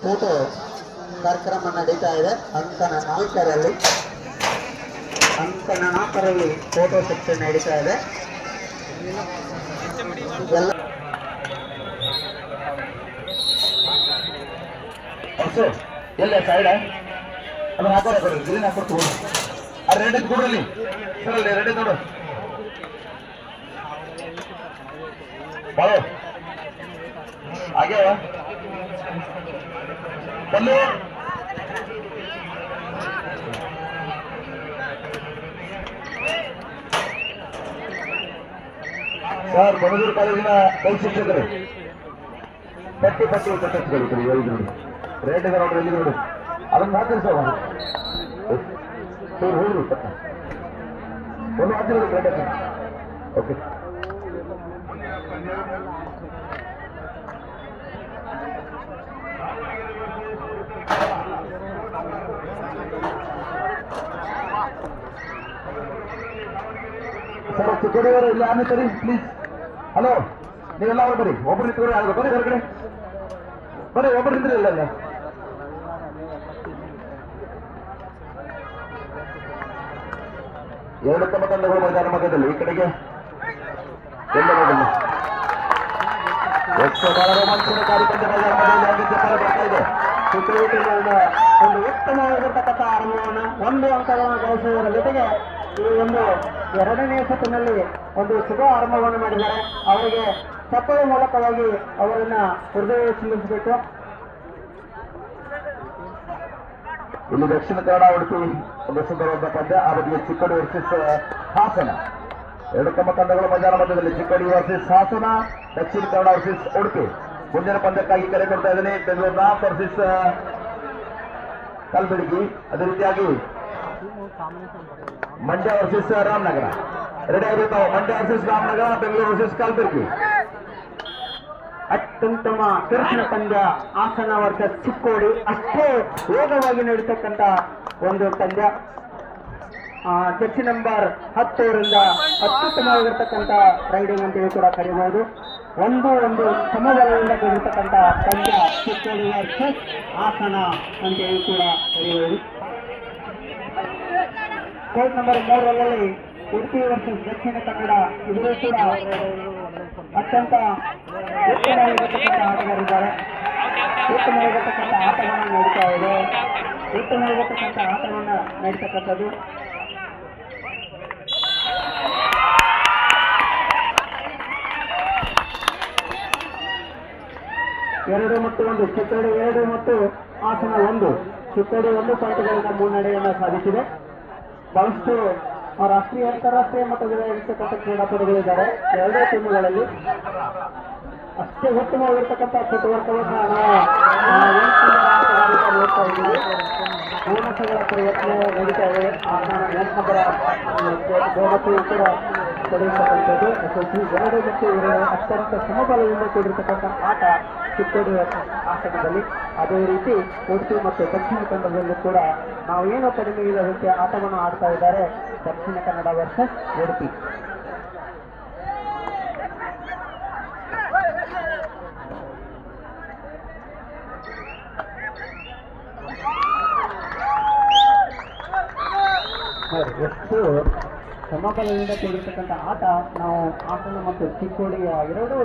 Photo ಕಾರ್ಯಕ್ರಮ ನಡೀತಾ ಇದೆ. ಅಂಕನ ನಾಲ್ಕರಲ್ಲಿ ಫೋಟೋ ಸೆಕ್ಷನ್ ನಡೀತಾ ಇದೆ. ಎಲ್ಲ ಎಲ್ಲ ಸೈಡ್ ಅದನ್ನ ಹಾಕೋದು ಗ್ರೀನ್ ಹಾಕೊಡ್ತು ಆ ರೆಡ್ ಕೊಡ್ರಲ್ಲಿ ರೆಡಿ ನೋಡು ಬಾಳು ಆಗ್ಯಾವ ಬಲ್ಲು ಸರ್ ಬಣದೂರು ಕಾಲೇಜಿನ ಕೈ ಶಿಕ್ಷಕರು ಪಟ್ಟಿ ಕಟ್ಟಿಸ್ಕೊಳ್ತೀರಿ ಎಲ್ಲಿ ನೋಡಿ ರೇಟ್ ಇದೆ ನೋಡ್ರಿ ಎಲ್ಲಿ ನೋಡಿ ಅದನ್ನ ಹಾಕಿರಿ ಸರ್ ಹೋಗ್ರಿ ಒಂದು ಹಾಕಿರಿ ರೇಟ್ ಹಾಕಿ ಓಕೆ ಸರ್ ಚಿಕ್ಕಡಿಯವರು ಇಲ್ಲ ಆಮೇಲೆ ಸರಿ ಪ್ಲೀಸ್. ಹಲೋ ನೀವೆಲ್ಲ ಅವ್ರು ಬರ್ರಿ ಒಬ್ಬರು ನಿಂತ್ಕೊಡಿ ಆಗ ಬರ್ರಿ ಹೊರಗಡೆ ಬರ್ರಿ ಒಬ್ಬರು ನಿಂತ್ರಿ ಇಲ್ಲ ಇಲ್ಲ ಎರಡು ತಮ್ಮ ತಂಡಗಳು ಮೈದಾನ ಮಧ್ಯದಲ್ಲಿ ಈ ಕಡೆಗೆ ಎಲ್ಲ ನೋಡಲ್ಲ ಎಷ್ಟು ಬಹಳ ರೋಮಾಂಚನಕಾರಿ ಪಂದ್ಯ ಮೈದಾನ ಬರ್ತಾ ಇದೆ. ಒಂದು ಉತ್ತಮವಾಗಿರ್ತಕ್ಕಂಥ ಆರಂಭವನ್ನು ಒಂದು ಅಂಕಗಳನ್ನು ಗಳಿಸುವುದರ ಜೊತೆಗೆ ಈ ಒಂದು ಎರಡನೇ ಸುತ್ತಿನಲ್ಲಿ ಒಂದು ಶುಭ ಆರಂಭವನ್ನು ಮಾಡಿದ್ದಾರೆ. ಅವರಿಗೆ ಚಪ್ಪಲಿ ಮೂಲಕವಾಗಿ ಅವರನ್ನ ಹೃದಯ ಚಿಲ್ಲಿಸಬೇಕು. ಇಲ್ಲಿ ದಕ್ಷಿಣ ಕನ್ನಡ ಉಡುಪಿ ಒಂದು ಸುಂದರವಾದ ಪಂದ್ಯ. ಆ ಬದಿಗೆ ಚಿಕ್ಕೋಡಿ ವರ್ಸಸ್ ಹಾಸನ. ಎರಡು ತಮ್ಮ ತಂಡಗಳ ಮೈದಾನ ಮಧ್ಯದಲ್ಲಿ ಚಿಕ್ಕೋಡಿ ವರ್ಸಸ್ ಹಾಸನ, ದಕ್ಷಿಣ ಕನ್ನಡ ವರ್ಸಸ್ ಉಡುಪಿ. ಮುಂದಿನ ಪಂದ್ಯಕ್ಕಾಗಿ ಕರೆ ಕೊಡ್ತಾ ಇದ್ದೇನೆ. Bengaluru north versus Kalaburagi. ಅದೇ ರೀತಿಯಾಗಿ ಮಂಡ್ಯ ವರ್ಸಸ್ ರಾಮನಗರ. ರೆಡಿ ಆಗಿರ್ತಾವೆ. Mandya versus Ramanagara, Bengaluru versus Kalaburagi. ಅತ್ಯುತ್ತಮ ಕೃಷ್ಣ ಪಂದ್ಯ ಹಾಸನ ವರ್ಸಸ್ ಚಿಕ್ಕೋಡಿ. ಅಷ್ಟೇ ವೇಗವಾಗಿ ನಡೀತಕ್ಕಂಥ ಒಂದು ಪಂದ್ಯ. ಜರ್ಸಿ ನಂಬರ್ 10 ರಿಂದ ಅತ್ಯುತ್ತಮವಾಗಿರ್ತಕ್ಕಂಥ ರೈಡಿಂಗ್ ಅಂತೇಳಿ ಕೂಡ ಕರೆಯಬಹುದು. ಒಂದು ಸಮಬಲದಿಂದ ಕೂಡಿರ್ತಕ್ಕಂಥ ಪಂದ್ಯ ಚಿಕ್ಕೋಡಿ ವರ್ಸಸ್ ಹಾಸನ ಅಂತೇಳಿ ಕೂಡ ಕರೆಯಬಹುದು. Court number 3ರಲ್ಲಿ Udupi versus Dakshina Kannada. ಇವರು ಕೂಡ ಅತ್ಯಂತ ಉತ್ತಮವಾಗಿರ್ತಕ್ಕಂಥ ಆಟಗಾರಿದ್ದಾರೆ. ಉತ್ತಮವಾಗಿರ್ತಕ್ಕಂಥ ಆಟವನ್ನು ನಡೀತಾ ಇದೆ. ಉತ್ತಮವಾಗಿರ್ತಕ್ಕಂಥ ಆಟವನ್ನು ನಡೀತಕ್ಕಂಥದ್ದು. ಎರಡು ಮತ್ತು ಒಂದು ಚಿಕ್ಕೋಡಿ 2 ಮತ್ತು ಹಾಸನ 1. ಚಿಕ್ಕೋಡಿ 1 ಪಾಯಿಂಟ್ಗಳಿಂದ ಮುನ್ನಡೆಯನ್ನು ಸಾಧಿಸಿದೆ. ಬಹಳಷ್ಟು ರಾಷ್ಟ್ರೀಯ ಅಂತಾರಾಷ್ಟ್ರೀಯ ಮಟ್ಟದ ಇರ್ತಕ್ಕಂಥ ಕ್ರೀಡಾಪಟುಗಳಿದ್ದಾರೆ ಎರಡೇ ಟೀಮ್ಗಳಲ್ಲಿ. ಅಷ್ಟೇ ಉತ್ತಮವಾಗಿರ್ತಕ್ಕಂಥ ಚಟುವಟಿಕೆಯನ್ನು ನಾವು ನೋಡ್ತಾ ಇದ್ದೀವಿ. ಬೋನಸ್ಗಳ ಪ್ರಯತ್ನ ನಡೀತಾ ಇದೆ. 8 ನಂಬರ ಬಹುಮತಿಯು ಕೂಡ ಪಡೆಯತಕ್ಕಂಥದ್ದು. ಎರಡು ಮತ್ತು ಅತ್ಯಂತ ಸಮಬಲದಿಂದ ಕೂಡಿರ್ತಕ್ಕಂಥ ಆಟ ಚಿಕ್ಕೋಡಿ ಹಾಸನದಲ್ಲಿ. ಅದೇ ರೀತಿ ಉಡುಪಿ ಮತ್ತು ದಕ್ಷಿಣ ಕನ್ನಡದಲ್ಲೂ ಕೂಡ ನಾವು ಏನೋ ಕಡಿಮೆ ಇಲ್ಲದಂತೆ ಆಟವನ್ನು ಆಡ್ತಾ ಇದ್ದಾರೆ ದಕ್ಷಿಣ ಕನ್ನಡ ವರ್ಸಸ್ ಉಡುಪಿ. ಎಷ್ಟು ಸಮಬಲದಿಂದ ಕೂಡಿರ್ತಕ್ಕಂಥ ಆಟ ನಾವು ಹಾಸನ ಮತ್ತು ಚಿಕ್ಕೋಡಿಯ ಎರಡೂ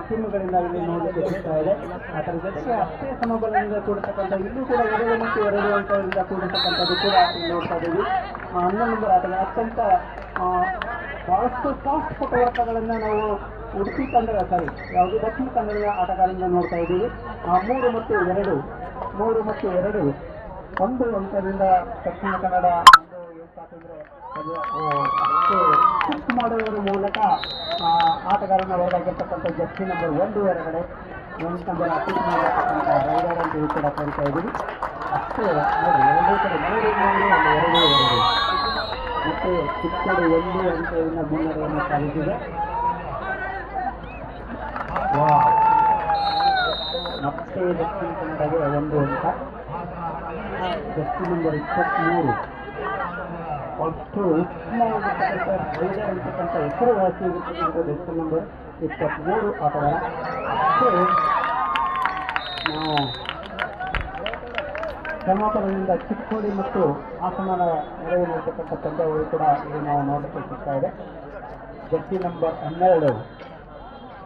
ಟೀಮುಗಳಿಂದ ಇಲ್ಲಿ ನೋಡಲಿಕ್ಕೆ ಸಿಗ್ತಾ ಇದೆ. ಅದರ ಜೊತೆಗೆ ಅಷ್ಟೇ ಸಮಬಲದಿಂದ ಕೂಡಿರ್ತಕ್ಕಂಥ ಇಲ್ಲೂ ಕೂಡ 2 ಮತ್ತು 2 ಅಂಕಗಳಿಂದ ಕೂಡಿರ್ತಕ್ಕಂಥದ್ದು ಕೂಡ ಇಲ್ಲಿ ನೋಡ್ತಾ ಇದ್ದೀವಿ. 11 ನಂಬರ್ ಆಟಗಾರ ಅತ್ಯಂತ ಬಹಳಷ್ಟು ಫಾಸ್ಟ್ ಫುಟ್ವರ್ಕ್ಗಳನ್ನು ನಾವು ಉಡುಪಿ ಯಾವುದು ದಕ್ಷಿಣ ಕನ್ನಡದ ಆಟಗಾರರಿಂದ ನೋಡ್ತಾ ಇದ್ದೀವಿ. 3 ಮತ್ತು 2 1 ಅಂಕದಿಂದ ದಕ್ಷಿಣ ಕನ್ನಡ ಶಿಫ್ಟ್ ಮಾಡುವುದರ ಮೂಲಕ ಆಟಗಾರನ ಹೊರಗಾಗಿರ್ತಕ್ಕಂಥ ಜರ್ಸಿ ನಂಬರ್ 1 ಹೊರಗಡೆ 8 ನಂಬರ್ ಅಪಿಟ್ ಮಾಡಿರ್ತಕ್ಕಂಥ ರೈಡರ್ ಅಂತ ಕೂಡ ಕರಿತಾ ಇದ್ದೀವಿ. ಅಷ್ಟೇ ನೋಡಿ, ಎರಡೂ ಕಡೆ 3-2 ಮತ್ತು ಚಿಕ್ಕೋಡಿ 1 ಅಂಕದಿಂದ ಮುನ್ನಡೆಯನ್ನು ಸಾಧಿಸಿದೆ. ಮತ್ತೆ ದಕ್ಷಿಣ ಕನ್ನಡಗೆ 1 ಅಂಕ. ಜರ್ಸಿ ನಂಬರ್ 23 ಅಷ್ಟು ಉತ್ತಮವಾಗಿರ್ತಕ್ಕಂಥ ರೈಡರ್ ಅಂತಕ್ಕಂಥ ಹೆಸರುವಾಸಿಯಾಗಿರ್ತಕ್ಕಂಥ ಜರ್ಸಿ ನಂಬರ್ 23 ಆಟಗಾರ. ಅಷ್ಟೇ ನಾವು ಸಮಾಪನದಿಂದ ಚಿಕ್ಕೋಡಿ ಮತ್ತು ಹಾಸನದ ನೆರವಿನಲ್ಲಿರ್ತಕ್ಕಂಥ ಪಂದ್ಯಗಳು ಕೂಡ ಇಲ್ಲಿ ನಾವು ನೋಡಕ್ಕೆ ಸಿಗ್ತಾ ಇದೆ. ಜರ್ಸಿ ನಂಬರ್ 12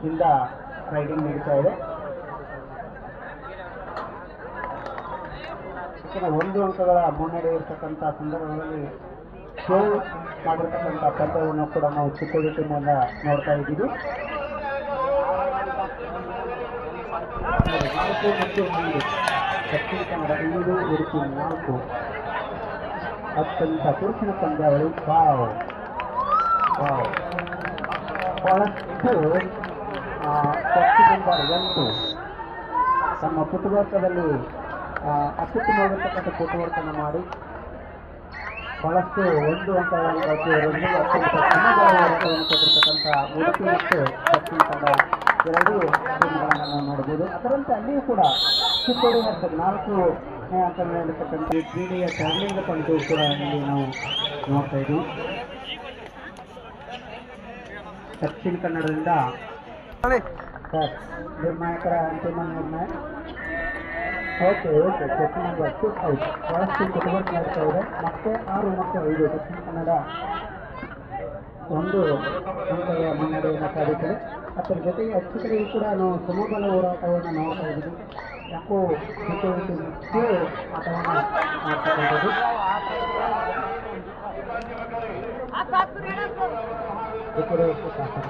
ಇಂದ ರೈಡಿಂಗ್ ನಡೀತಾ ಇದೆ. ಒಂದು ಅಂಕಗಳ ಮುನ್ನಡೆ ಇರತಕ್ಕಂಥ ಸಂದರ್ಭದಲ್ಲಿ ಸೋಲು ಮಾಡಿರ್ತಕ್ಕಂಥ ಪಂದ್ಯವನ್ನು ಕೂಡ ನಾವು ಚಿಕ್ಕೋಡಿ ಟೀಮಿಂದ ನೋಡ್ತಾ ಇದ್ದೀವಿ. 4 ಮತ್ತು 3 ದಕ್ಷಿಣ ಕನ್ನಡ 5 ಉಡುಪಿ 4 ಅತ್ಯಂತ ಪುರುಷನ ಪಂದ್ಯಾವಳಿ. ಬಹಳಷ್ಟು ಜರ್ಸಿ ನಂಬರ್ 8 ತಮ್ಮ ಫುಟ್ಬಾಲ್ಕದಲ್ಲಿ ಅತ್ಯುತ್ತಮವಾಗಿರ್ತಕ್ಕಂಥ ಫುಟ್ಬಾಲ್ಕನ್ನು ಮಾಡಿ ಬಹಳಷ್ಟು ಒಂದು ಅಂಕಗಳನ್ನು ಗಳಿಸಿ ಅತ್ಯಂತ ಸಮಬಲವನ್ನು ಕೊಟ್ಟಿರ್ತಕ್ಕಂಥ ಉಡುಪಿ ಮತ್ತು ದಕ್ಷಿಣ ಕನ್ನಡ ಎರಡೂ ಟೀಮ್ಗಳನ್ನು ನಾವು ನೋಡಬಹುದು. ಅದರಂತೆ ಅಲ್ಲಿಯೂ ಕೂಡ ಚಿಕ್ಕೋಡಿ ಮತ್ತು 4 ಅಂಕಗಳಲ್ಲಿರ್ತಕ್ಕಂಥ ಕ್ರೀಡೆಯ ಟರ್ನಿಂಗ್ ಪಾಯಿಂಟ್ ಕೂಡ ಇಲ್ಲಿ ನಾವು ನೋಡ್ತಾ ಇದ್ದೀವಿ. ದಕ್ಷಿಣ ಕನ್ನಡದಿಂದ ಸರ್ ನಿರ್ಣಾಯಕರ ಅಂತಿಮ ನಿರ್ಣಯ. ಓಕೆ ದಕ್ಷಿಣ ನಂಬರ್ 2 ಔಟ್. ಬಹಳಷ್ಟು ಫುಟ್ಬಾಲ್ ಮಾಡ್ತಾ ಇದೆ. ಮತ್ತೆ 6 ಮತ್ತು 5 ದಕ್ಷಿಣ ಕನ್ನಡ 1 ಅಂಕಗಳ ಮುನ್ನಡೆಯನ್ನು ಸಾಧಿಸಿದೆ. ಅದರ ಜೊತೆಗೆ ಅಚ್ಚುಕಡೆಯೂ ಕೂಡ ನಾವು ಸಮಬಲ ಹೋರಾಟವನ್ನು ನೋಡ್ತಾ ಇದ್ದೀವಿ. ಯಾಕೋ ಚಿಕ್ಕೋಡಿ ಆಟವನ್ನು ಮಾಡ್ತಕ್ಕಂಥದ್ದು. ಚಿಕ್ಕೋಡಿ ಎಷ್ಟು ಸಾಕು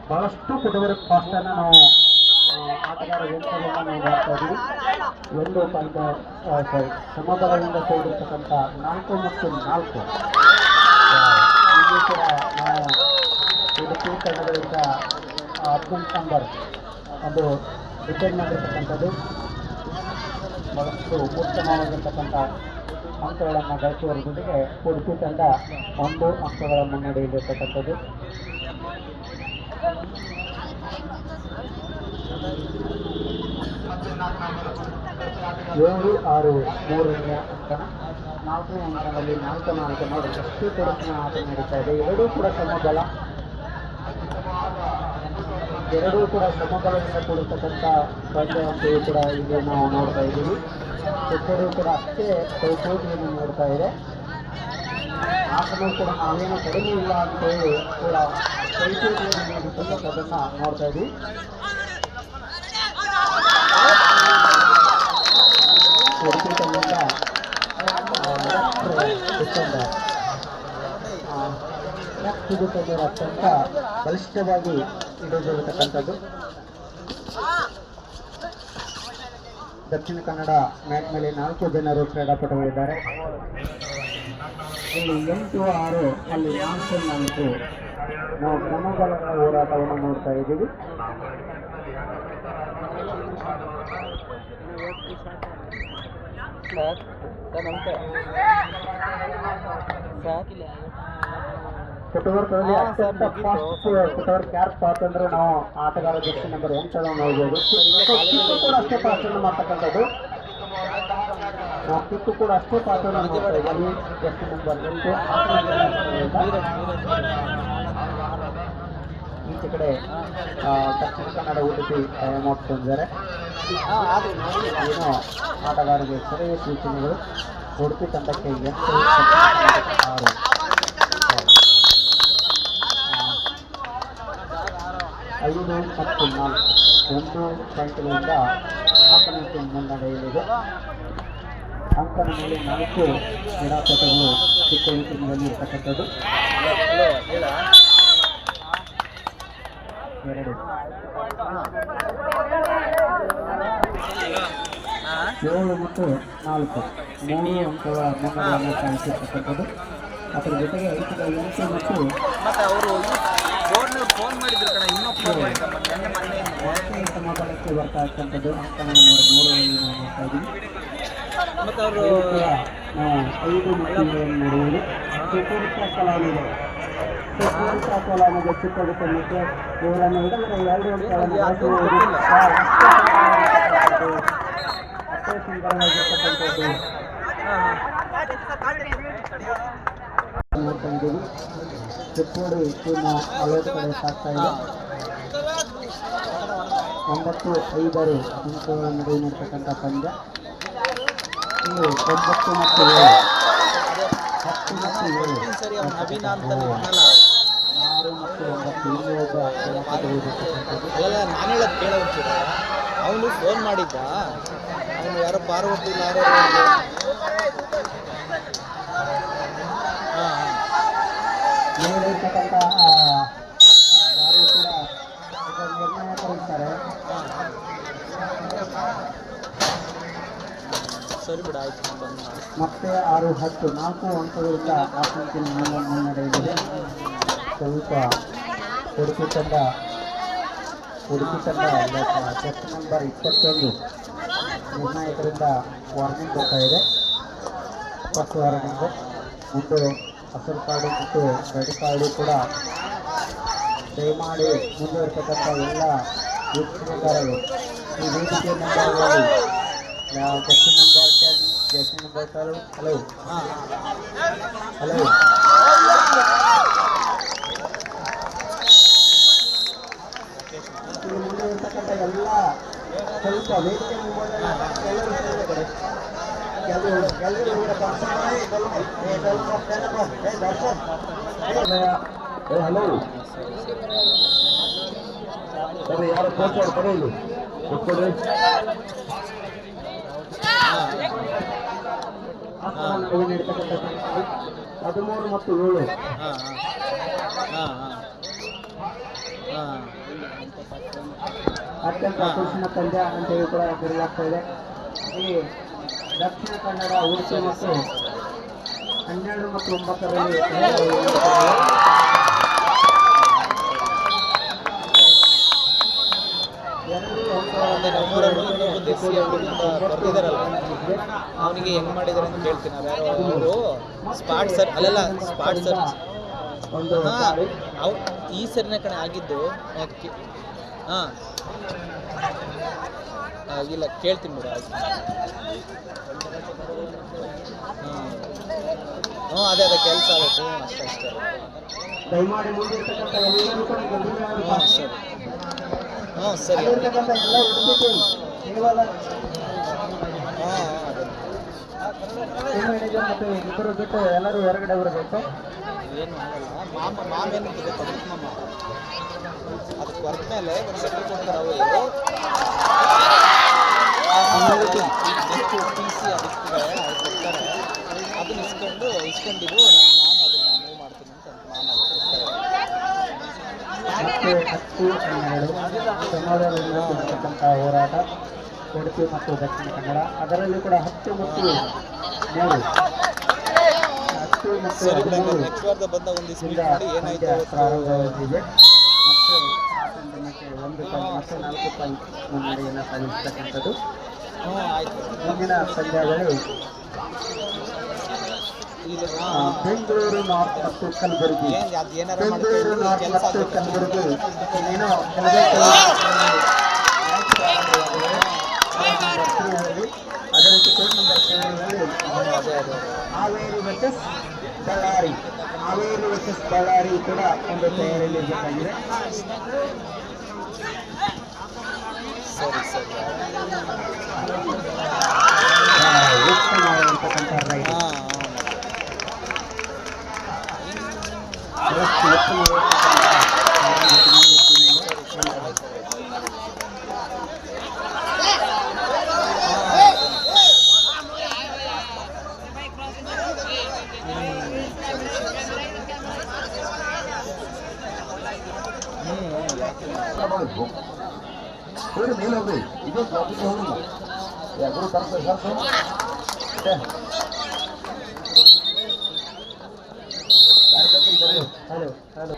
ಬಹಳಷ್ಟು ಫುಟ್ಬಾಲ್ ಫಾಸ್ಟ್ ಅನ್ನು ನಾವು ಆಟಗಾರ ವೆಂಕಟೇಶ್ ನಾವು ಮಾಡ್ತಾ ಇದ್ದೀವಿ. ಒಂದು ಸಮಬಲದಿಂದ ಕೂಡಿರ್ತಕ್ಕಂಥ 4 ಮತ್ತು 4 ಇಲ್ಲಿ ಕೂಡ ನಾವು ಉಡುಪಿ ಕನ್ನಡದಿಂದ 18 ನಂಬರ್ ಒಂದು ಡಿಪೆಂಡ್ ಮಾಡಿರ್ತಕ್ಕಂಥದ್ದು. ಬಹಳಷ್ಟು ಉತ್ತಮವಾಗಿರ್ತಕ್ಕಂಥ ಅಂಕಗಳನ್ನು ಗಳಿಸುವ ಜೊತೆಗೆ ಉಡುಪಿ ತಂಡ 1 ಅಂಕಗಳ ಮುನ್ನಡೆಯಲ್ಲಿರ್ತಕ್ಕಂಥದ್ದು. 7-6-3ನೇ ಅಂಕಣ 4ನೇ ಅಂಕಣದಲ್ಲಿ 4-4 ನೋಡಿ ಎಷ್ಟು ಕೊರಚಿನ ಆಟ ನಡೀತಾ ಇದೆ. ಎರಡೂ ಕೂಡ ಸಮಬಲದಿಂದ ಕೂಡಿರ್ತಕ್ಕಂಥ ಪಂದ್ಯವಂತೆಯೂ ಕೂಡ ಇಲ್ಲಿ ನಾವು ನೋಡ್ತಾ ಇದ್ದೀವಿ. ಚಿಕ್ಕರು ಕೂಡ ಅಷ್ಟೇ ಕೈಕೋಟಿಯನ್ನು ನೋಡ್ತಾ ಇದೆ. ಆಟನೂ ಕೂಡ ನಾವೇನು ಕಡಿಮೆ ಇಲ್ಲ ಅಂತೇಳಿ ಕೂಡ ಕೈಕೋಟಿಯನ್ನು ನೀಡಿರ್ತಕ್ಕಂಥದ್ದನ್ನು ನೋಡ್ತಾ ಇದ್ದೀವಿ. ಉಡುಪಿ ತಂಡದಿಂದ ಅತ್ಯಂತ ಬಲಿಷ್ಠವಾಗಿ ಹಿಡಿದಿರತಕ್ಕಂಥದ್ದು. ದಕ್ಷಿಣ ಕನ್ನಡ ಮ್ಯಾಟ್ ಮೇಲೆ 4 ಜನರು ಕ್ರೀಡಾಪಟುಗಳಿದ್ದಾರೆ. ಇಲ್ಲಿ 8-6 ಅಲ್ಲಿ 4-4 ನಾವು ಸಮಬಲಗಳ ಹೋರಾಟವನ್ನು ನೋಡ್ತಾ ಇದ್ದೀವಿ. ಫುಟ್ವರ್ಕ್ಗಳಲ್ಲಿ ಅತ್ಯಂತ ಫಾಸ್ಟ್ ಫುಟ್ವರ್ಕ್ ಯಾರು ಫಾಸ್ಟ್ ಅಂದ್ರೆ ನಾವು ಆಟಗಾರ ಜರ್ಸಿ ನಂಬರ್ 8 ನೋಡ್ಬೋದು. ಕಿಕ್ಕು ಕೂಡ ಅಷ್ಟೇ ಫಾಸ್ಟ್ ಅನ್ನು ಮಾಡ್ತಕ್ಕಂಥದ್ದು. ನಾವು ಕಿಕ್ಕು ಕೂಡ ಅಷ್ಟೇ ಫಾಸ್ಟ್ ಅನ್ನು ನೋಡ್ತಾ ಇದ್ದೀವಿ. ಜರ್ಸಿ ನಂಬರ್ 8 ಈಚೆ ಕಡೆ ದಕ್ಷಿಣ ಕನ್ನಡ ಉಡುಪಿ ಟೈಮ್ ತಂದಿದ್ದಾರೆ. ಏನೋ ಆಟಗಾರರಿಗೆ ಸರಿಯಾದ ಸೂಚನೆಗಳು. ಉಡುಪಿ ತಂಡಕ್ಕೆ 8-6 5 ಮತ್ತು 4 1 ಪಾಯಿಂಟ್ಗಳಿಂದ ಹಾಸನಕ್ಕೆ ಮುನ್ನಡೆಯಲಿದೆ. ಅಂಕನ ಮೇಲೆ 4 ಕ್ರೀಡಾಪಟುಗಳು ಚಿಕ್ಕೋಡಿ ಟೀಮಿನಲ್ಲಿ ಇರ್ತಕ್ಕಂಥದ್ದು. 7 ಮತ್ತು 4 3 ಅಂಕಗಳ ಮುನ್ನಡೆಯನ್ನು ಸಾಧಿಸಿರ್ತಕ್ಕಂಥದ್ದು. ಅದರ ಜೊತೆಗೆ 8 ಮತ್ತು ಸಮಬಲಕ್ಕೆ ಬರ್ತಾ ಇರ್ತಕ್ಕಂಥದ್ದು. ಅಂಕನ ನಂಬರ್ 3 ನಾವು ನೋಡ್ತಾ ಇದ್ದೀವಿ. ನಾವು 5 ಮಕ್ಕಳನ್ನು ನೋಡುವುದು. ಕಲಾವಿದರು ಚಿಕ್ಕದು ತಂಡಕ್ಕೆ ಇವರನ್ನು ಹಿಡಿದರೆ 2 ಅಂಕಗಳನ್ನು ಅಷ್ಟೇ ಸುಂದರವಾಗಿರ್ತಕ್ಕಂಥದ್ದು. ನೋಡ್ತಾ ಇದ್ದೀವಿ. ಚಿಕ್ಕೋಡಿ ಟೀಮ್ ಅಲೋಟ್ ಕಡೆ ಸಾಗ್ತಾ ಇದೆ. 9-5 ಅಂಕಗಳ ನಡುವೆ ನಡೀತಕ್ಕಂಥ ಪಂದ್ಯ. ಇವು 9 ಮತ್ತು 7, 10 ಮತ್ತು 7, 6 ಮತ್ತು 9 ಇನ್ನೂ ಒಬ್ಬ ಅಲ್ಲ ನಾನು ಹೇಳೋದು ಕೇಳೋ ಒಂಚೂರು. ಅವನು ಫೋನ್ ಮಾಡಿದ್ದ, ಅವನು ಯಾರೋ ಪಾರ್ವತಿ ಯಾರೋ. ಮೇಲಿರ್ತಕ್ಕಂಥ ಯಾರು ಕೂಡ ನಿರ್ಣಾಯಕರು ಇರ್ತಾರೆ. ಸರಿ ಬಿಡ, ಆಯ್ತು. ಮತ್ತೆ 6-10 4 ಅಂಕಗಳಿಂದ ಆಸಂಕಿನ ಮುನ್ನಡೆಯಲಿದೆ. ಸ್ವಲ್ಪ ಉಡುಪಿ ತಂಡ ಚೆಕ್ ನಂಬರ್ 21 ನಿರ್ಣಾಯಕರಿಂದ ವಾರ್ನಿಂಗ್ ಬರ್ತಾ ಇದೆ. First warning. ಮುಂದೆ ಹಸಿರು ಕಾರ್ಡು ಮತ್ತು ರೆಡ್ ಕಾರ್ಡು ಕೂಡ ದಯಮಾಡಿ ಮುಂದುವರಿಸತಕ್ಕಂಥ ಎಲ್ಲ ವೀಕ್ಷಣೆಗಾರರು ಈ ವೇದಿಕೆ ನಂಬರ್ಗಳಲ್ಲಿ jersey number 10, jersey number 12, hello ಇಲ್ಲಿ ಮುಂದೆ ಇರ್ತಕ್ಕಂಥ ಎಲ್ಲ ಸ್ವಲ್ಪ ವೇದಿಕೆ ಎಲ್ಲರೂ ಹಲೋ ಸರಿ, ಯಾರು ಕೋಚ್ ಅವ್ರು ಕರೆಯಲಿ ಕೂತ್ಕೊಡ್ರಿ. 13 ಮತ್ತು 7 ಅತ್ಯಂತ ಆಕರ್ಷಣ ಪಂದ್ಯ ಅಂತೇಳಿ ಕೂಡ ಕರೆಯಲಾಗ್ತಾ ಇದೆ. ಈ ದಕ್ಷಿಣ ಕನ್ನಡ ಉಡುಪಿ ಮತ್ತು 12 ಮತ್ತು 9ರಲ್ಲಿ ಅವನಿಗೆ ಹೆಂಗ್ ಮಾಡಿದಾರೆ ಅಂತ ಕೇಳ್ತೀನಿ. ಅವರು ಸ್ಪಾಟ್ ಸರ್ ಅಲ್ಲೆಲ್ಲ ಸ್ಪಾಟ್ ಸರ್ ಅವ್ ಈ ಸರ್ನೇ ಕಣೆ ಆಗಿದ್ದು. ಹಾಂ ಇಲ್ಲ ಕೇಳ್ತೀನಿ ಬಿಡು. ಹ್ಞೂ ಅದೇ ಕೆಲಸ ಆಗುತ್ತೆ ಅಷ್ಟೇ. ದಯಮಾಡಿ ಮುಂದಿರ್ತಕ್ಕಂಥ ಎಲ್ಲರೂ ಕೂಡ ಸರಿ. ಹ್ಞೂ ಸರಿ. ಎಲ್ಲ ಉಡುಪಿ ಕೇವಲ ಮ್ಯಾನೇಜರ್ ಮತ್ತು ಇಬ್ಬರು ಬಿಟ್ಟು ಎಲ್ಲರೂ ಹೊರಗಡೆ ಬರಬೇಕು. ಏನು ಆಗಲ್ಲ. ಮಾಮೇನು ತಗೊಳ್ತ ಮಾಮ ಅದಕ್ಕೆ ಹೊರಟ ಮೇಲೆ ಒಂದು ಸೆಟ್ಲ್ ಕೊಡ್ತಾರೆ ಅವರು. ಎಷ್ಟು ಟಿ ಸಿ ಅದಕ್ಕೆ ಕೊಡ್ತಾರೆ, ಅದನ್ನ ಇಸ್ಕೊಂಡಿದ್ದು ನಾನು ಅದನ್ನು ಮೂವ್ ಮಾಡ್ತೀನಿ ಅಂತ ಮಾಮ ಸಮಾಧಾನದಿಂದ ಹೋರಾಟ ಉಡುಪಿ ಮತ್ತು ದಕ್ಷಿಣ ಕನ್ನಡ. ಅದರಲ್ಲಿ ಕೂಡ 10 ಮತ್ತು 3 ನೆಕ್ಸ್ಟ್ ವಾರದ ಬಂದ ಒಂದು ಸ್ಪೀಡ್ ಮಾಡಿ ಏನಾಯ್ತು ಪ್ರಾರಂಭವಾಗಿದೆ. ಮತ್ತೆ ದಿನಕ್ಕೆ 1 ಪಾಯಿಂಟ್ ಮತ್ತು 4 ಪಾಯಿಂಟ್ ಮುನ್ನಡೆಯನ್ನು ಸಾಧಿಸತಕ್ಕಂಥದ್ದು. ಆಯ್ತು. ಮುಂದಿನ ಪಂದ್ಯಗಳು ಬೆಂಗಳೂರು ನಾರ್ತ್ ಮತ್ತು ಕಲಬುರಗಿ. ಬೆಂಗಳೂರು ನಾರ್ತ್ ಮತ್ತು ಕಲಬುರಗಿ ಏನೋ ಅದೇ ರೀತಿ ಕೋರ್ಟ್ ನಂಬರ್ 7ರಲ್ಲಿ ಹಾವೇರಿ ವರ್ಸಸ್ ಬಳ್ಳಾರಿ ಕೂಡ ಒಂದು ತಯಾರಿಯಲ್ಲಿ ಇರಬೇಕಾಗಿದೆ. ಉತ್ತಮವಾಗಿರ್ತಕ್ಕಂಥ ರೈಡ್ ಮೇಲೆ ಹೋಗ್ರಿ. ಇದು ಟ್ರಾಫಿಕ್ ಹೋಗಿಲ್ಲ ಯಾರು ತರ್ತಾರೆ ಹಲೋ ಹಲೋ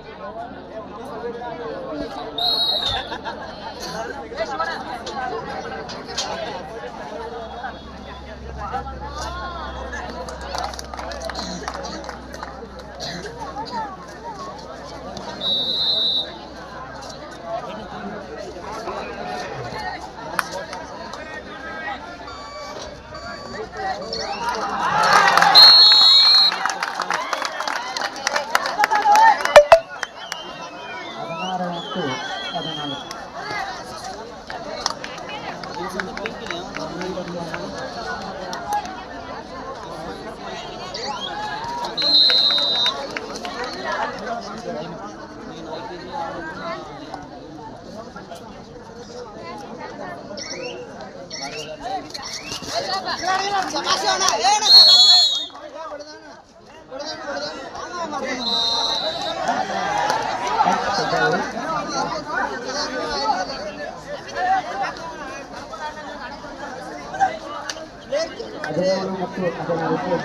ಹದಿನೇಳು ಮತ್ತು 14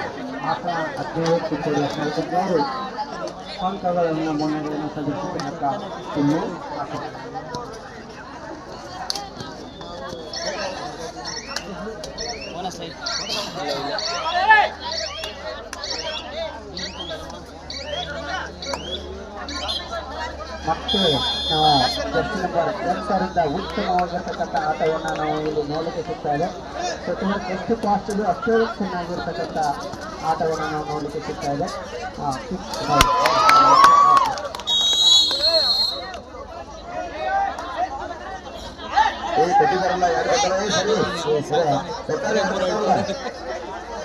ಆಟ 15 ಚಿಕ್ಕೋಡಿ 16 ಅಂಕಗಳನ್ನು ಮುನ್ನಡೆಯನ್ನು ಸಲ್ಲಿಸಿದ ಇನ್ನು ಮತ್ತೆ ನಾವು ಜರ್ಸಿ ನಂಬರ್ 8ರಿಂದ ಉತ್ತಮವಾಗಿರ್ತಕ್ಕಂಥ ಆಟವನ್ನು ನಾವು ಇಲ್ಲಿ ನೋಡಲಿಕ್ಕೆ ಸಿಗ್ತಾ ಇದೆ. ಸೊ ಎಷ್ಟು ಕಾಸ್ಟ್ ಇದೆ ಅಷ್ಟೇ ಚೆನ್ನಾಗಿರ್ತಕ್ಕಂಥ ಆಟವನ್ನು ನಾವು ನೋಡಲಿಕ್ಕೆ ಸಿಗ್ತಾ ಇದೆ.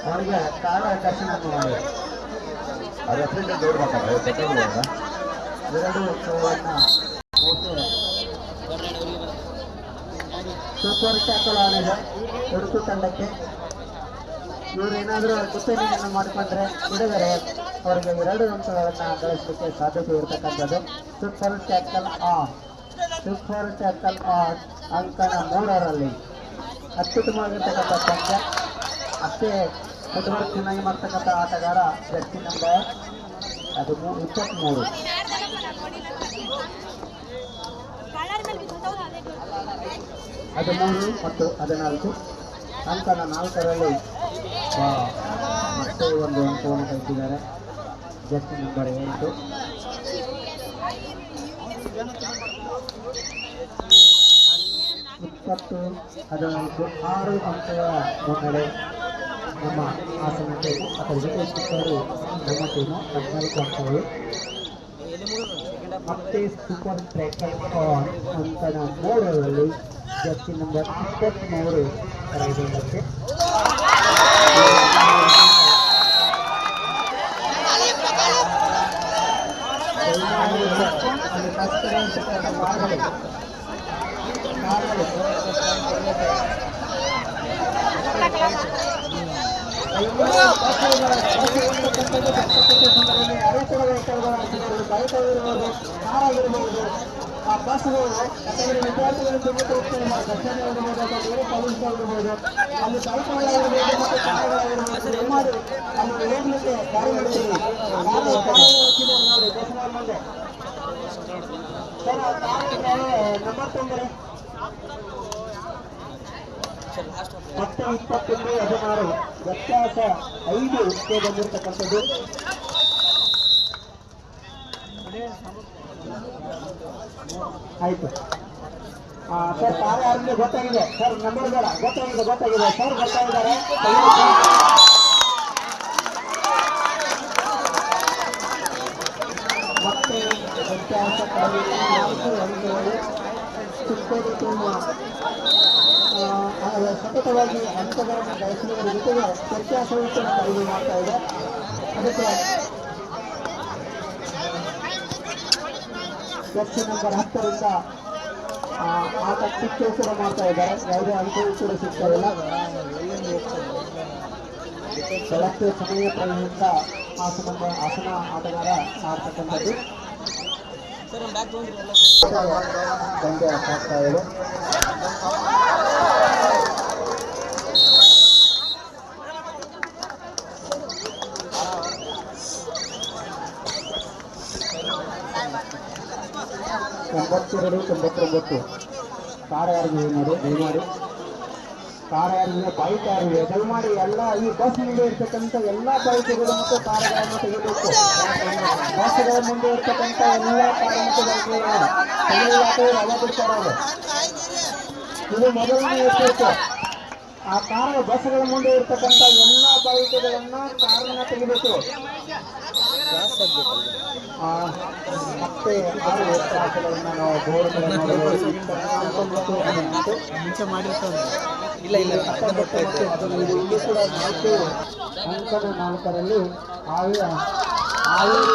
ಅವರಿಗೆ ಕಾಲ ದರ್ಶನ ಮಾಡಿ ಎರಡು ಸೂಪರ್ ಟ್ಯಾಕಲ್ ಆಡಿದೆ ಉಡುಪು ತಂಡಕ್ಕೆ. ಇವರೇನಾದರೂ ಡಿಫೆಂಡಿಂಗ್ ಮಾಡಿಕೊಂಡ್ರೆ ಬಿಡುಗರೆ ಅವರಿಗೆ 2 ಅಂಕಗಳನ್ನು ಗಳಿಸಲಿಕ್ಕೆ ಸಾಧ್ಯತೆ ಇರತಕ್ಕಂಥದ್ದು. ಸೂಪರ್ ಟ್ಯಾಕಲ್ ಆನ್ ಅಂಕಣ 3ರಲ್ಲಿ ಅತ್ಯುತ್ತಮವಾಗಿರ್ತಕ್ಕಂಥ ಪಂದ್ಯ. ಅಷ್ಟೇ ಫುಟ್ಬಾಲ್ ಚೆನ್ನಾಗಿ ಮಾಡ್ತಕ್ಕಂಥ ಆಟಗಾರ ಜರ್ಸಿ ನಂಬರ್ 23 13 ಮತ್ತು 14 ಅಂಕಣ 4ರಲ್ಲಿ ಮತ್ತೆ ಒಂದು ಅಂಕವನ್ನು ಗಳಿಸಿದ್ದಾರೆ ಜರ್ಸಿ ನಂಬರ್ 8. ಇಪ್ಪತ್ತು 14 6 ಅಂಕಗಳ ಮುನ್ನಡೆ ನಮ್ಮ ಹಾಸನ ಟೀಮು. ಅದರ ಜೊತೆ ಚಿಕ್ಕವರು ನಮ್ಮ ಟೀಮು 14 ಅಂಕಗಳು. ಮತ್ತೆ ಸೂಪರ್ ಟ್ರ್ಯಾಕರ್ ಆನ್ ಅಂಕಣ 3ರಲ್ಲಿ ಜರ್ಸಿ ನಂಬರ್ 23 ಕರೆಯುವುದಕ್ಕೆ ಆಗಿರಬಹುದು. ಆ ಬಸ್ಗಳು ಯಾಕಂದರೆ ವಿದ್ಯಾರ್ಥಿಗಳು ದರ್ಶನವಿರಬಹುದು ಅಥವಾ ಬೇರೆ ಕಾಲೇಜ್ಗಳಿರ್ಬೋದು, ಅಲ್ಲಿ ಕೈತಗಳಾಗಿರ್ಬೋದು ಮತ್ತು ಕನ್ನಡಗಳಾಗಿರ್ಬೋದು ದಯಮಾಡಿ ಅಲ್ಲಿ ಹೋಗ್ಲಿಕ್ಕೆ ದಾರಿ ಮಾಡ್ತೀವಿ. ನೋಡಿ ದೇಶದ ಮುಂದೆ ಸರ್ ನಂಬರ್ ತೊಂದರೆ ಮತ್ತೆ 21-16 ವ್ಯತ್ಯಾಸ 5ಕ್ಕೆ ಬಂದಿರತಕ್ಕಂಥದ್ದು. ಆಯ್ತು ಸರ್, ತಾವೇ ಅವ್ರಿಗೆ ಗೊತ್ತಾಗಿದೆ ಸರ್, ನಂಬರ್ ಬೇಡ, ಗೊತ್ತಾಗಿದೆ ಸರ್, ಬರ್ತಾ ಇದ್ದಾರೆ. ಮತ್ತೆ ವ್ಯತ್ಯಾಸ ಚಿಕ್ಕೋಡಿ ಟೀಮ್ ಸತತವಾಗಿ ಅಂಕಗಳನ್ನು ಗಳಿಸುವುದರ ಜೊತೆಗೆ ವ್ಯತ್ಯಾಸವನ್ನು ಖರೀದಿ ಮಾಡ್ತಾ ಇದೆ. ಅದಕ್ಕೆ ಜರ್ಸಿ ನಂಬರ್ 10ರಿಂದ ಆಟ ಕಿಚ್ಚು ಕೂಡ ಮಾಡ್ತಾ ಇದ್ದಾರೆ. ಯಾವುದೇ ಅಂಕವೂ ಕೂಡ ಸಿಗ್ತಾ ಇಲ್ಲ. ಬೆಳಗ್ಗೆ ಸಮಯ ಪ್ರಯೋಗದಿಂದ ಹಾಸನ ಆಟಗಾರ ಆಡ್ತಕ್ಕಂಥದ್ದು ಪಂದ್ಯ ಆಗ್ತಾ ಇದೆ. 92-99 ಕಾರ ಯಾರಿಗೂ ನೋಡಿ ದಯಮಾಡಿ, ಕಾರ ಯಾರಿಗೆ ಬೈಕ್ ಯಾರಿವೆ ದಯಮಾಡಿ ಎಲ್ಲ ಈ ಬಸ್ ಮುಂದೆ ಇರ್ತಕ್ಕಂಥ ಎಲ್ಲ ಬೈಕ್ಗಳು ಮತ್ತು ಕಾರುಗಳನ್ನು ತೆಗೆಯಬೇಕು. ಬಸ್ಗಳ ಮುಂದೆ ಇರ್ತಕ್ಕಂಥ ಎಲ್ಲ ಕಾರ ಮತ್ತು ಬೈಕ್ಗಳನ್ನು ತೆಗೆಯಲಾಕ ಬಿಡ್ತಾರೆ. ಇದು ಮೊದಲನೇ ಎಚ್ಚರಿಕೆ. ಆ ಕಾರ ಬಸ್ಗಳ ಮುಂದೆ ಇರ್ತಕ್ಕಂಥ ಎಲ್ಲ ಬೈಕ್ಗಳನ್ನು ಕಾರನ್ನ ತೆಗಿಬೇಕು. ಮತ್ತೆ 6 ವ್ಯತ್ಯಾಸಗಳನ್ನು ನಾವು ಬೋರ್ಡ್ಗಳನ್ನು ಇಲ್ಲಿ ಕೂಡ 4 ಅಂಕಣ 4ರಲ್ಲಿ ಹಾವೇರಿ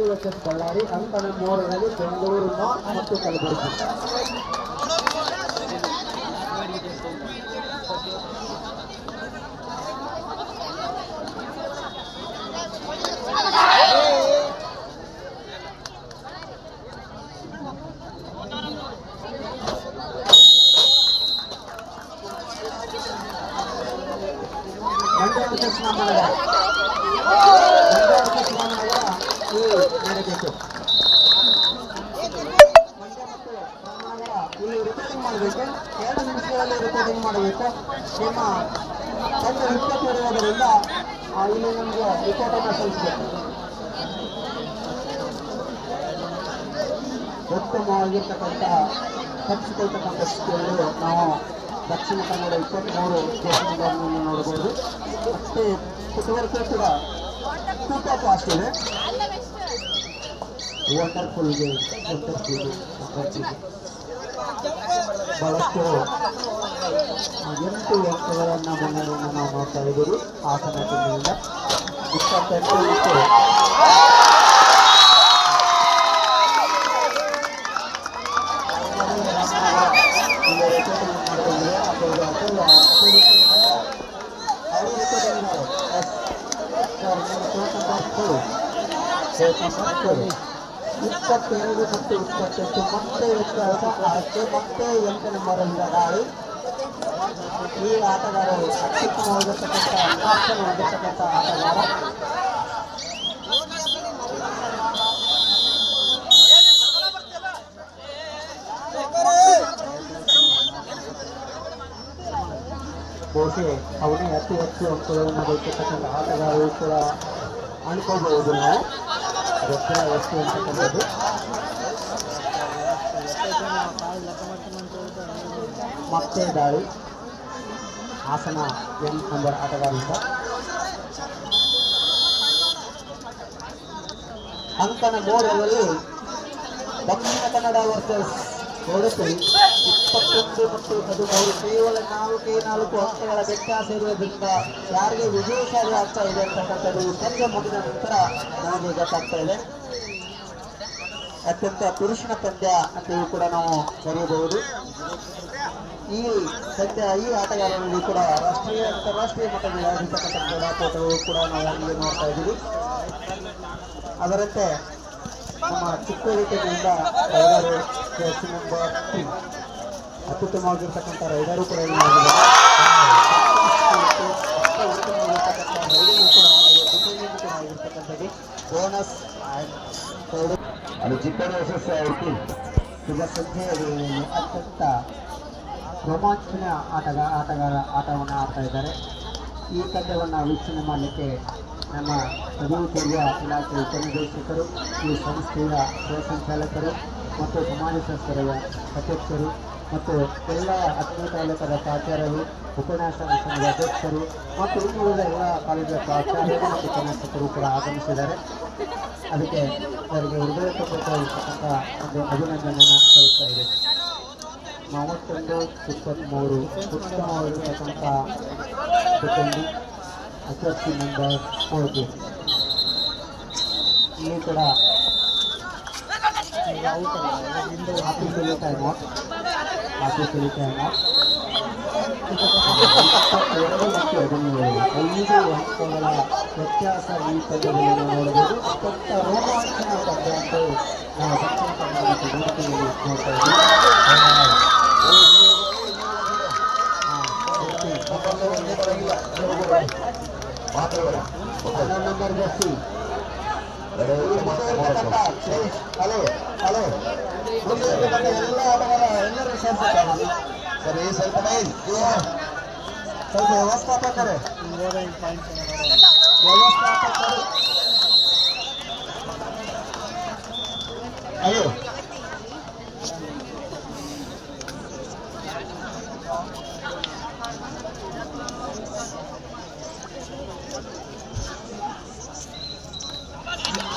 ವರ್ಸಸ್ ಬಳ್ಳಾರಿ, ಅಂಕಣ 3ರಲ್ಲಿ ಬೆಂಗಳೂರು ನಾರ್ತ್ ಮತ್ತು ಕಲಬುರಗಿ. ಮಾಡಬೇಕು. ನಿಮ್ಮ ತಂಡ ಇರುವುದರಿಂದ ಇಲ್ಲಿ ನಮಗೆ ರಿಪೋರ್ಟನ್ನು ಸಲ್ಲಿಸಬೇಕು. ಉತ್ತಮವಾಗಿರ್ತಕ್ಕಂಥ ಹಚ್ಚಿಕೊಳ್ತಕ್ಕಂಥ ಸ್ಥಿತಿಯಲ್ಲಿ ನಾವು ದಕ್ಷಿಣ ಕನ್ನಡ 23 ದೇಶಗಳನ್ನು ನೋಡಬಹುದು. ಮತ್ತೆ ಫುಟ್ವರ್ಕ್ ಕೂಡ ತುಂಬ ಫಾಸ್ಟ್ ಇದೆ. ವಂಡರ್ಫುಲ್ ಗೇಮ್, ಬಹಳಷ್ಟು 8 ಅಂಕಗಳನ್ನು ಮುನ್ನಡೆಯನ್ನು ನಾವು ನೋಡ್ತಾ ಇದ್ದೀವಿ ಹಾಸನ ತಂಡದಿಂದ. 28 ಮತ್ತು ಇಪ್ಪತ್ತೆರಡು ಮತ್ತು 28 ಮತ್ತೆ ವ್ಯತ್ಯಾಸ 6 ಮತ್ತೆ 8 ನಂಬರಿಂದ ದಾಳಿ. ಈ ಆಟಗಾರರು ಅತ್ಯುತ್ತಮವಾಗಿರ್ತಕ್ಕಂಥ ಅವಕಾಶ ಹೊಂದಿರತಕ್ಕಂಥ ಆಟಗಾರ. ಬಹುಶಃ ಅವನೇ ಅತಿ ಹೆಚ್ಚು ಅಂಕಗಳನ್ನು ಗಳಿಸತಕ್ಕಂಥ ಆಟಗಾರರು ಕೂಡ ಅನ್ಕೋಬಹುದು ನಾವು. ಗೊತ್ತಿರ ಎಷ್ಟು ಅಂತಕ್ಕಂಥದ್ದು. ಮತ್ತೆ ದಾಳಿ ಹಾಸನ 8 ನಂಬರ್ ಆಟಗಾರರಿಂದ. ಅಂಕನ 3ರಲ್ಲಿ ದಕ್ಷಿಣ ಕನ್ನಡ ವರ್ಸಸ್ ಉಡುಪಿ 21 ಮತ್ತು 13 ಕೇವಲ 4 ಅಂಕಗಳ ವ್ಯತ್ಯಾಸ ಇರುವುದರಿಂದ ಯಾರಿಗೆ ವಿಜಯಶಾಲಿ ಆಗ್ತಾ ಇದೆ ಅಂತಕ್ಕಂಥದ್ದು ಪಂದ್ಯ ಮುಗಿದ ನಂತರ ನಮಗೆ ಗೊತ್ತಾಗ್ತಾ ಇದೆ. ಅತ್ಯಂತ ಪುರುಷನ ಪಂದ್ಯ ಅಂತೇಳಿ ಕೂಡ ನಾವು ಕರೆಯಬಹುದು. ಈ ಪಂದ್ಯ ಈ ಆಟಗಾರರಲ್ಲಿ ಕೂಡ ರಾಷ್ಟ್ರೀಯ ಅಂತಾರಾಷ್ಟ್ರೀಯ ಮಟ್ಟದಲ್ಲಿ ಆಗಿರ್ತಕ್ಕಂಥ ಕ್ರೀಡಾಕೂಟಗಳು ಕೂಡ ನಾವು ಇಲ್ಲಿ ನೋಡ್ತಾ ಇದ್ದೀವಿ. ಅದರಂತೆ ನಮ್ಮ ಚಿಕ್ಕೋಡಿ ತಂಡದಿಂದ ರೈಡರು ಜರ್ಸಿ ನಂಬರ್ 3 ಅತ್ಯುತ್ತಮವಾಗಿರ್ತಕ್ಕಂಥ ರೈಡರು ಕೂಡ ಆಗಿರ್ತಕ್ಕಂಥದ್ದು ಬೋನಸ್ आणि चिकन वर्सेस उडुपी ಶುಭ ಸಂಖ್ಯೆಯಲ್ಲಿ ಅತ್ಯಂತ ರೋಮಾಂಚನ ಆಟವನ್ನು ಆಡ್ತಾ ಇದ್ದಾರೆ. ಈ ಪಂದ್ಯವನ್ನು ವೀಕ್ಷಣೆ ಮಾಡಲಿಕ್ಕೆ ನಮ್ಮ ಪದವಿ ಪೂರ್ವ ಇಲಾಖೆ ಉಪನಿರ್ದೇಶಕರು, ಈ ಸಂಸ್ಥೆಯ ಸಂಚಾಲಕರು ಮತ್ತು ಸಮಾಜಶಾಸ್ತ್ರದ ಅಧ್ಯಕ್ಷರು ಮತ್ತು ಎಲ್ಲ 10ನೇ ತಾಲೂಕದ ಪ್ರಾಚಾರ್ಯರು, ಉಪನ್ಯಾಸ ಸಂಘದ ಅಧ್ಯಕ್ಷರು ಮತ್ತು ಇನ್ನುಳಿದ ಎಲ್ಲ ಕಾಲೇಜಿನ ಪ್ರಾಚಾರ್ಯರು ಮತ್ತು ಉಪನ್ಯಾಸಕರು ಕೂಡ ಆಗಮಿಸಿದ್ದಾರೆ. ಅದಕ್ಕೆ ಅವರಿಗೆ ಹೃದಯಪೂರ್ವಕವಾಗಿರ್ತಕ್ಕಂಥ ಒಂದು ಅಭಿನಂದನೆಯನ್ನು ಸಲ್ಲಿಸ್ತಾ ಇದೆ. 41-23 ಉತ್ತಮವಾಗಿರ್ತಕ್ಕಂಥ ಸಿಬ್ಬಂದಿ ಅಭ್ಯರ್ಥಿ ನಂಬರ್ 4 ಇಲ್ಲಿ ಕೂಡ ಆಫೀಸಲ್ಲಿ ಟೈಮ್ ಔಟ್ 22 ಮತ್ತು 17 5 ಅಂಕಗಳ ವ್ಯತ್ಯಾಸ ಈ ಪಂದ್ಯದಲ್ಲಿ ನೋಡಬಹುದು. ಅತ್ಯಂತ ರೋಮಾಂಚನ ಪಂದ್ಯ ಅಂತ ನಾವು ದಕ್ಷಿಣ ಕನ್ನಡ ಮತ್ತು ಉಡುಪಿಯಲ್ಲಿ ನೋಡ್ತಾ ಇದ್ದೀವಿ. 11 ನಂಬರ್ ಜರ್ಸಿ ಎಲ್ಲ ಆಟಗಾರ ಎಲ್ಲರೂ ಸೇರ್ತಾರೆ. सर ये सर नहीं ಸ್ವಲ್ಪ ವ್ಯವಸ್ಥಾಪಕರೇ ಅಯ್ಯೋ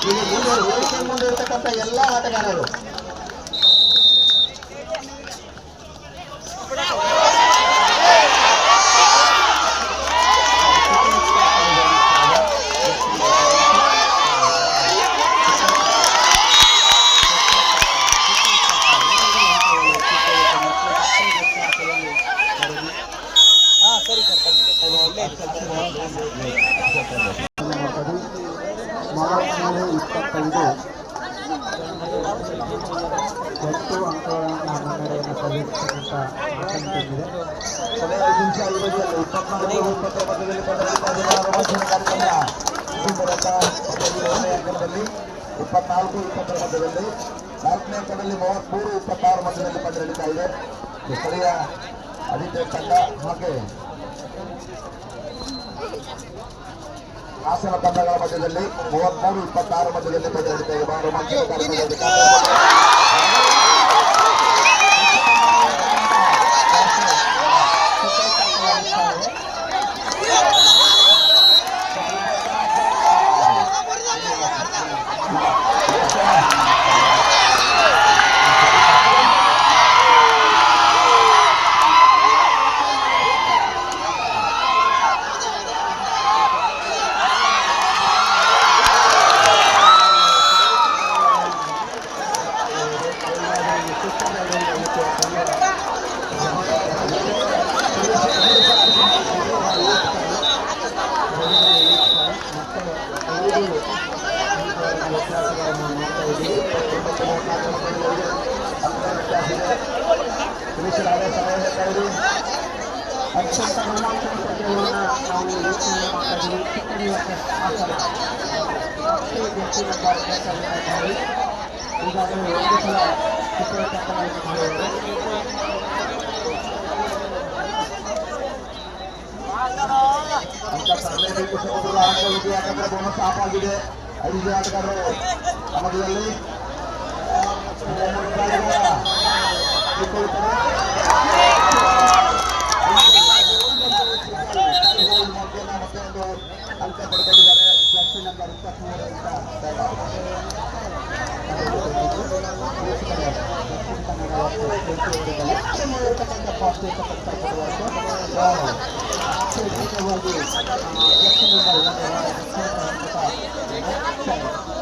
ಈಗ ವೇದಿಕೆ ಮುಂದೆ ಇರ್ತಕ್ಕಂಥ ಎಲ್ಲ ಆಟಗಾರರು ನಾಲ್ಕನೇ ಅಂಕದಲ್ಲಿ 33-26 ಮಧ್ಯದಲ್ಲಿ ಪಂದ್ಯ ನಡೀತಾ ಇದೆ. ಸ್ಥಳೀಯ ಆದಿತ್ಯ ತಂಡ ಹಾಗೆ ಹಾಸನ ತಂಡಗಳ ಮಧ್ಯದಲ್ಲಿ 33-26 ಮಧ್ಯದಲ್ಲಿ ಪಂದ್ಯ ನಡೀತಾ ಇದೆ. ಬಹಳ ರೋಮಾಂಚನಕಾರಿ ಅತ್ಯಂತ ರೋಮಾಂಚಕ ಪಂದ್ಯವನ್ನು ನಾವು ವೀಕ್ಷಣೆ ಮಾಡ್ತಾ ಇದ್ದೀವಿ. ಚಿಕ್ಕಡಿ ವರ್ಸಸ್ ಹಾಸನ ಈಗಾಗಲೇ 1 ಸಲ ಚಿಕ್ಕಡಿ ತಕ್ಕನಾಗಿದ್ದಾರೆ. ಯಾಕಂದ್ರೆ ಬೋನಸ್ ಆಫ್ ಆಗಿದೆ. 5 ಆಟಗಾರರು ಸಮಯದಲ್ಲಿ ಅಂಕ ಪಡ್ಕೊಂಡಿದ್ದಾರೆ. Jersey number 23